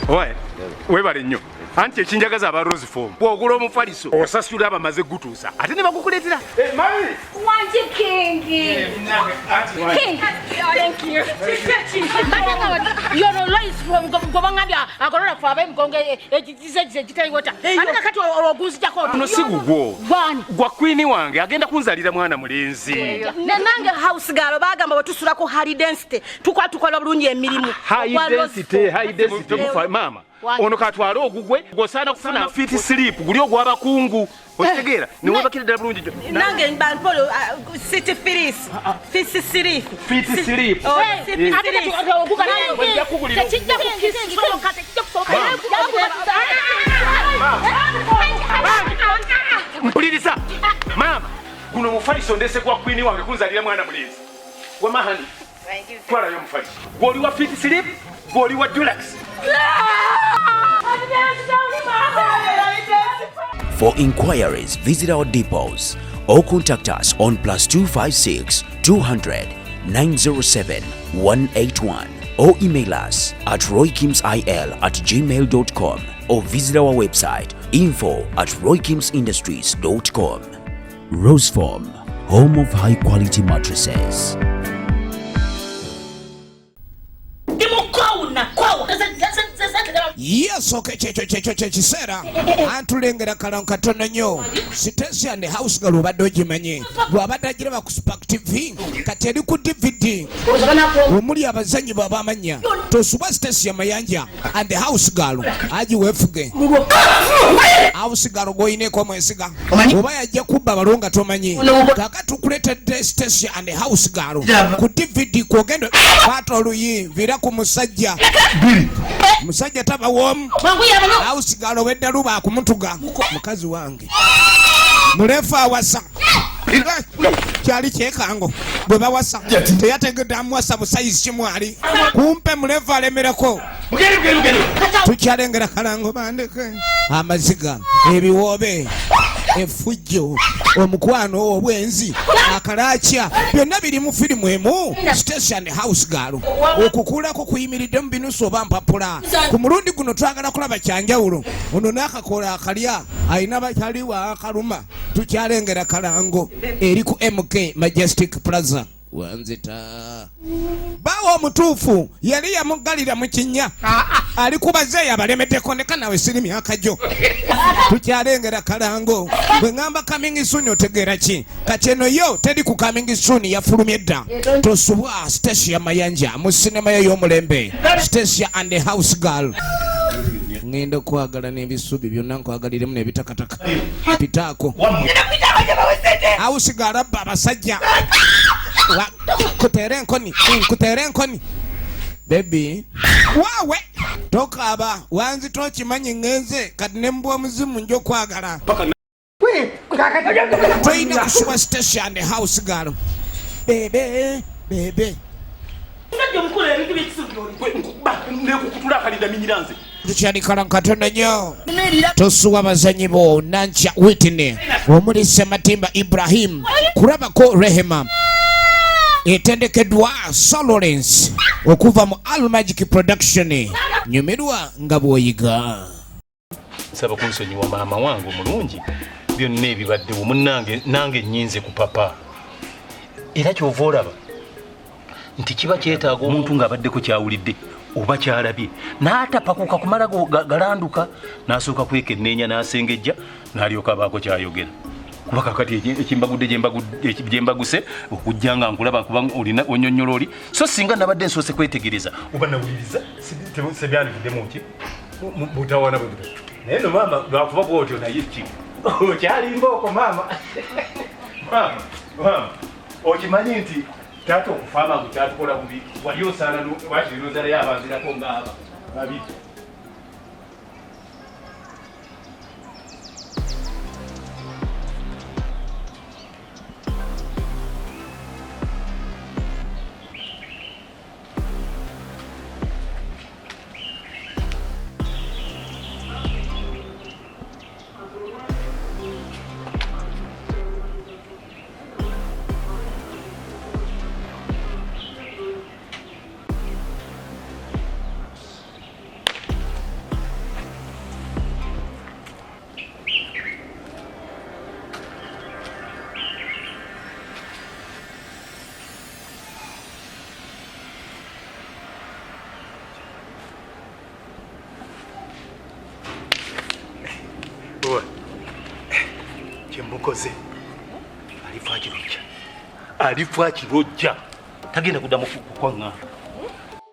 Oye, webale nnyo. Anti ekinjagaza aba Rose Form. Bw'ogula omufaliso osasula abamaze gutuusa. Ate ne bakukuleetera. Mami! Wanje Kingi. King. Thank you. You're always from Gobangabia. Agora for abem gonge ekitali wota. Anika kati oguzi jako. No sigugwo. Bani. Gwa queen wange agenda kunzalira mwana mulenzi. Nange house girl bagamba batusula ko high density. Tukola bulungi emirimu. High density mama. Ono katwala ogugwe gosana kufuna fit sleep guli ogwa bakungu otegeera ne wabakira ddala bulungi jo nange mbanpolo city filis fit sleep mpuliriza mama guno mufaliso ndese kwa queen wange kunzalira mwana mulenzi wamahani twala yo mufaliso goli wa fit sleep goli wa deluxe. For inquiries, visit our depots or contact us on +256 200 907 181 or email us at roykimsil@gmail.com or visit our website info@roykimsindustries.com. Rose Form, home of high quality mattresses. Yes, okay, chisera. Antulengera kalon katono nyo. Stecia and the house girl obadde ogimanyi. Bw'abadde agira ku Spark TV, kati eri ku DVD. Omuli abazanyi babamanya. Tosuba Stecia Mayanja and the house girl. Aji wefuge. House girl goyineko mwesiga. Oba yajja kubba balonga tomanyi. Kaka tukuletedde Stecia and the house girl. Ku DVD kwogendo batoluyi vira ku musajja. Musajja taba wom ausigalo wedda luba akumutuga mukazi wange mulefa awasa kyali kyekango bwe bawasa teyategedde amuwasa busayizi kimwali kumpe mulefa alemereko tukyalengera kalango bandeke amaziga ebiwoobe efujjo omukwano obwenzi akalakya byonna biri mu firimu emu Stecia and house girl okukulako kuyimiridde mu binusu oba mpapula ku mulundi guno twagala kulaba kyanjawulo ono n'akakola akalya ayina bakyaliwa akaluma tukyalengera kalango eri ku MK Majestic Plaza wanzita bawo omutuufu yali yamugalira mu kinnya ali kubazeeyo abalemeddeko ndeka nawe siri myaka gyo tukyalengera kalango bwe ngamba coming soon otegeera ki kati eno yo teri ku coming soon yafulumye dda tosubwa Stecia Mayanja mu sinema y'omulembe Stecia and the house girl ngenda kwagala n'ebisubi byonna nkwagaliremu n'ebitakataka pitaako house girl abba abasajja kutere nkoni baby wawe tokaaba wanzi tokimanyi ngenze kati nembwa omuzimu njo kwagala toyina kusuba Stecia and house girl bebe tukyali kalankatono nnyo tosuwa bazanyi bo Nancha Whitney omuli Sematimba Ibrahim kulabako Rehema etendekeddwa Sololence okuva mu All Magic Production nyumirwa nga bw'oyiga saba kunsonyiwa maama wange omulungi byonna ebibaddewo munnange nange nnyinze ku papa era kyova olaba nti kiba kyetaaga omuntu ng'abaddeko kyawulidde oba kyalabye n'atapakuka kumala galanduka n'asooka kwekenneenya n'asengejja n'alyoka abaako kyayogera kuba kakati ekimbagudde gyembaguse okujja nga nkulaba kuba olina onyonnyola oli so singa nabadde nsoose kwetegereza oba nawuliriza sebyandivuddemu nti mutawana bwe naye no maama lwakuba bwotyo naye ki okyalimba oko maama maama okimanyi nti taata okufa amangu kyatukola bubi wali osaana wakirinozalayo abanzirako ngaaba babiri kyekikoze alifa kirojja tagenda kuddamu kukwanga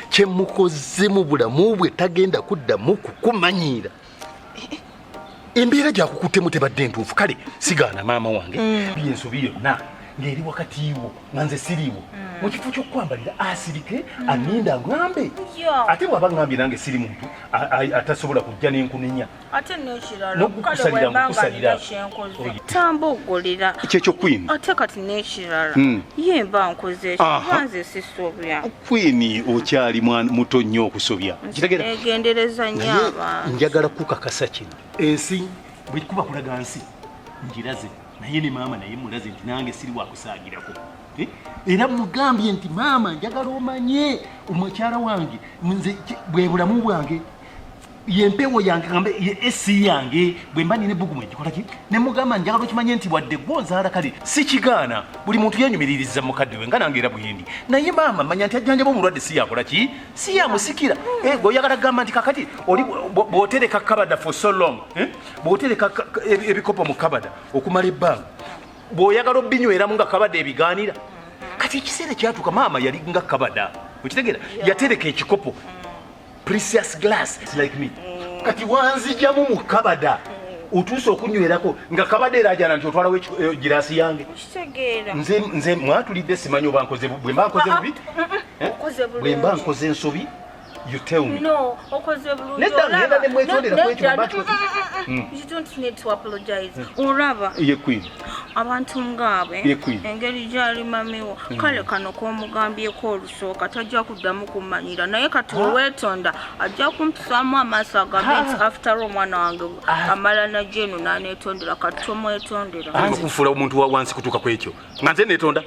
kyemukoze mu bulamu bwe tagenda kuddamu kukumanyiira embeera gyakukutemu tebadde ntuufu kale sigaana maama wange yensobi yonna ng'eri wakatiiwo nga nze siriiwo mu kifo ky'okwambalira asirike aninda ngambe ate bw'aba ngambye nange siri muntu atasobola kujja n'enkunenya ate n'ekirala n'okukusalira nkukusalira tambugulira kyekyo kwini ate kati n'ekirala ye mba nkoze nze sisobya kwini okyali muto nnyo okusobya egendereza nnyo abantu njagala kukakasa kino ensi bwe kuba kulaga nsi njiraze naye ne maama naye mulaze nti nange siri wakusaagirako era mugambye nti maama njagala omanye omukyala wange nze bwe bulamu bwange yempewo yange ngambe esi yange bwe mba nina ebbugumu ekikola ki ne mugamba njagala okimanye nti wadde gwozaala kale si kigaana buli muntu yenyumiririza mukadde we nga nange era bwindi naye maama manya nti ajjanjaba omulwadde si yakola ki si yamusikira oyagala kugamba nti kakati oli bw'otereka kabada for so long bw'otereka ebikopo mu kabada okumala ebbanga bw'oyagala obinyweramu nga kabada ebigaanira kati ekiseera kyatuuka maama yali nga kabada okitegeera yatereka ekikopo precious glass like me kati wanzijamu mu kabada otuuse okunywerako nga kabada era ajana nti otwalawo girasi yange nze mwatulidde simanyi oba nkoze bwe mba nkoze bubi bwe mba nkoze ensobi you tell me no okoze bulungi nedda ngenda ne mwetondera kwekyo you don't need to apologize olaba ye queen abantu ngaabe engeri gyali mamiwo kale kano k'omugambyeko olusooka tajja kuddamu kumanyira naye kati oweetonda ajja kumpisaamu amaaso agambe nti after omwana wange amala najeno n'aneetondera kati tomwetondera kunfuula omuntu wa wansi kutuuka kwekyo nga nze neetonda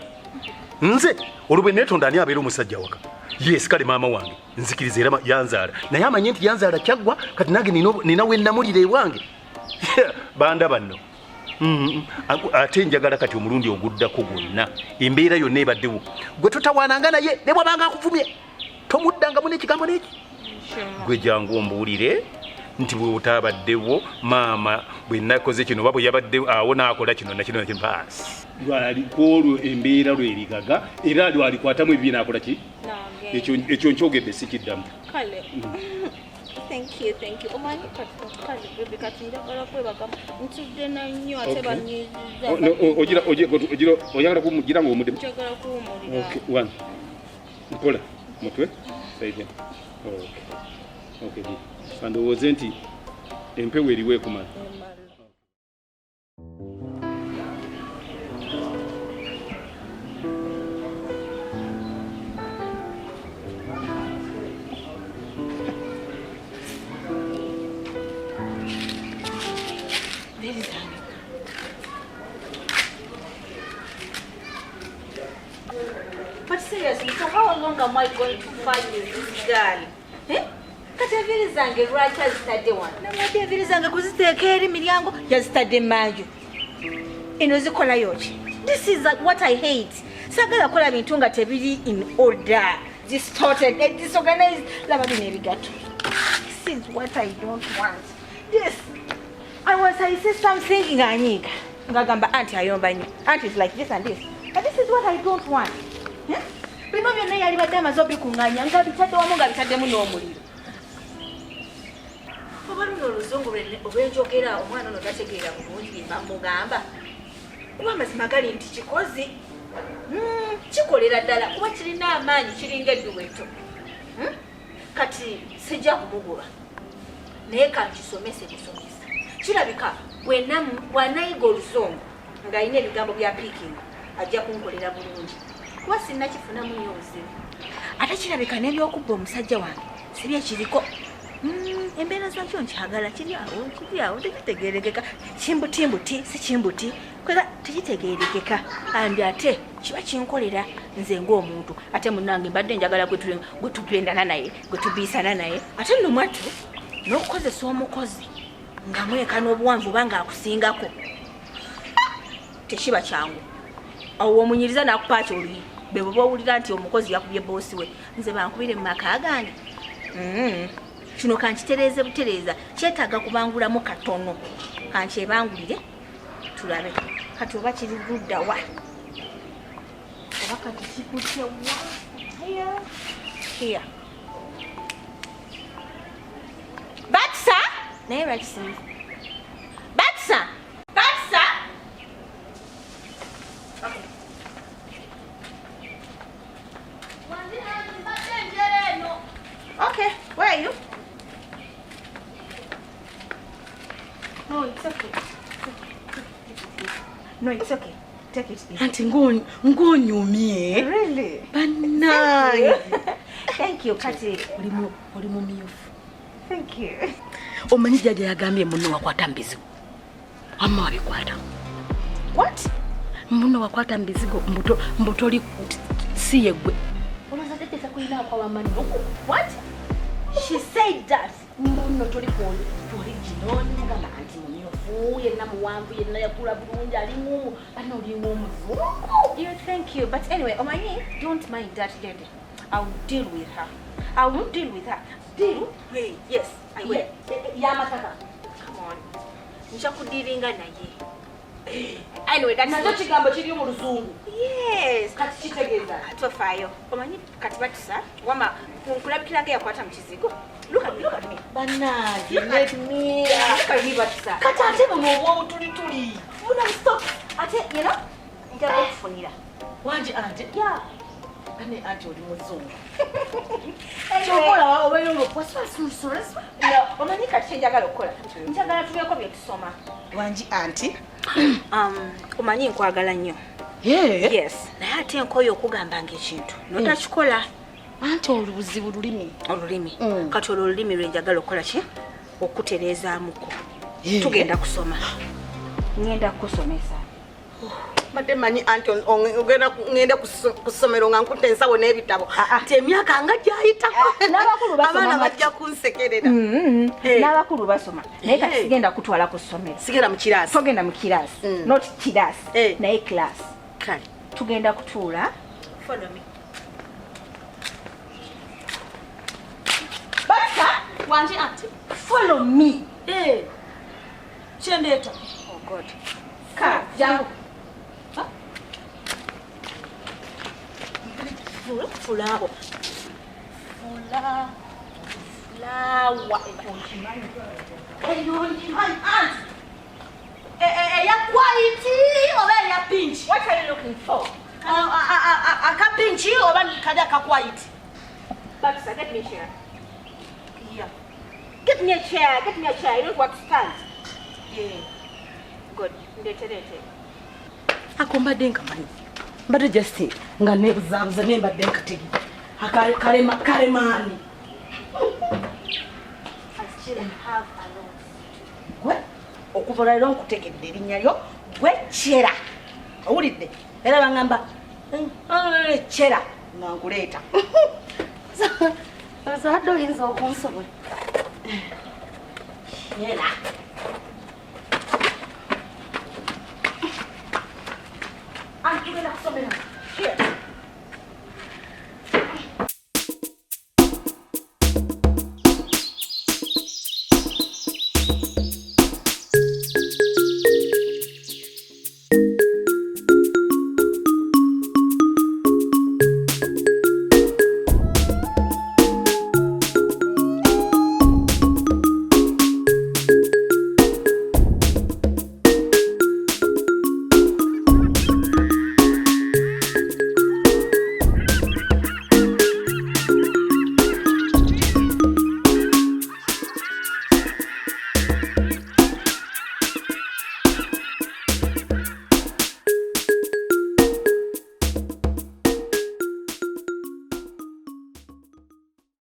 nze olwo neetonda ani abeera omusajja waka yes kale maama wange nzikiriza era yanzaala naye amanye nti yanzaala kyaggwa kati nange nina we nnamulira ewange banda banno ate njagala kati omulundi oguddako gwonna embeera yonna ebaddewo gwe totawaananga naye ne bw'abanga akuvumye tomuddangamu n'ekigambo n'eki gwe jangu ombuulire nti bwe otaabaddewo maama bwe nakoze kino oba bwe yabadde awo n'akola kino nakino paasi lwalikwolwo embeera lwerigaga era lwalikwatamu ebibi n'akola ki ekyo nkyogedde sikiddamu kale thank you omanyi kale bebe kati njagala kwebagamu ntudde na nnyo ate banyiziza oyagala kumugira nga omudde njagala kuwumulira one mpola mutwe saidia okay andowooze nti empewo eriwo ekumala But seriously, so how long am I going to fight with this girl? Kati enviiri zange lwaki azitadde wano namwadde enviiri zange kuziteeka eri miryango yazitadde manju eno zikolayo ki this is what I hate sagala kola bintu nga tebiri in order distorted disorganized laba bino ebigato this is what I don't want this I say something nganyiga ngagamba anti ayomba nnyo anti is like this and this but this is what I don't want bino byonna yali badde amaze obikuŋŋaanya nga bitadde wamu nga bitaddemu n'omuliro oba luno oluzungu olwenjogera omwana ono tategeera bulungi bimba mugamba kuba amazima gali nti kikozi kikolera ddala kuba kirina amaanyi kiringa edduweto kati sijja kumugoba naye kankisomese busomesa kirabika bw'anayiga oluzungu ng'alina ebigambo bya piking ajja kunkolera bulungi kuba sinnakifunamu nnyo obuzibu ate kirabika n'ebyokubba omusajja wange sibyekiriko embeera zakyo nkyagala kiryawo tekitegeerekeka kimbutimbuti si kimbuti kwera tekitegeerekeka andi ate kiba kinkolera nze ng'omuntu ate munange mbadde njagala gwe tugendana naye gwe tubiisana naye ate nno mwattu n'okukozesa omukozi nga mweka n'obuwanvu oba ng'akusingako tekiba kyangu awo omunyiriza n'akupaaki oluyi be bwe bawulira nti omukozi yakubye boosi we nze bankubire mu maka gange kino kankitereeze butereeza kyetaaga kubangulamu katono kankyebangulire tulabe kati oba kiri ludda wa oba kati kikutte wa here Batsa naye lwaki Batsa okay. Okay, where are you? No, it's okay. No, it's okay. Take it easy. Auntie, ngonyumye. Really? Banai. Thank you, Kati. Oli mumyufu. Thank you. Omanyi jaja yagambye muno wakwata mbizigo. Amma wabikwata. What? Muno wakwata mbizigo mbutoli si yegwe. Omaza tetesa kuina kwa wamani. What? She said that. Muno toli original ngamba anti mumyufu yenna muwanvu yenna yakula bulungi alimu bana oliwo muzungu. You thank you, but anyway, Omanyi, don't mind that lady. I'll deal with her. I won't deal with her. Deal? Hey. Yes, I will. Yamataka. Come on. Nchakudiringa naye. Anyway, that's nazo kigambo kiri mu luzungu. Yes. Kati kitegeeza. Atwafayo. Omanyi kati batisa wama kulabikiranga yakwata mu kizigo. Look at me. Banaji, let me. Look at me, batisa. Kati ate bano tuli. Muna stop. Ate, you know? Njagala okufunira. Wanji ante. Yeah. Ane ante oli muzungu. Chokola obeyo ng'okwaswasunsuraswa. No, omanyi kati kyenjagala okukola. Njagala tubeeko bye tusoma. Wanji ante. Omanyi nkwagala nnyo. Yeah. Yes. Naye ate nkooye okugambanga ekintu. Notakikola. Anti olubuzibu lulimi. Olulimi. Kati olwo olulimi lwe njagala okukola ki? Okutereezaamuko. Tugenda kusoma. Ngenda kukusomesa. Mate manyi anti ogenda ngenda kusomero nga nkutte ensawo n'ebitabo. Ati emyaka nga gyayitako. N'abakulu basoma. Abaana bajja kunsekerera. N'abakulu basoma. Naye kati sigenda kutwala ku ssomero. Sigenda mu kiraasi. Togenda mu kiraasi. Not kiraasi. Naye class. Kale. Tugenda kutuula. Follow me. Bata, Wanji anti. follow me. Chendeta. Oh God. Ka, jangu. Fulabo. Flower. Ya quality oba ya pinch. What are you looking for? Aka pinch oba kada ka white. Bata, get me a chair. Yeah. Get me a chair. Get me a chair. You don't want to stand. Yeah. Good. Ndete. Akombadde nkamanyi. Mbadde just nga nebuzabuza nembadde nkategi. Kalemaani. I still have a lot. Gwe okuva lero nkutegedde erinnya lyo gwe Kyera. Owulidde? Era bangamba Kyera nga nkuleeta. Ozadde oyinza okunsobola. Kyera. I'm giving up something.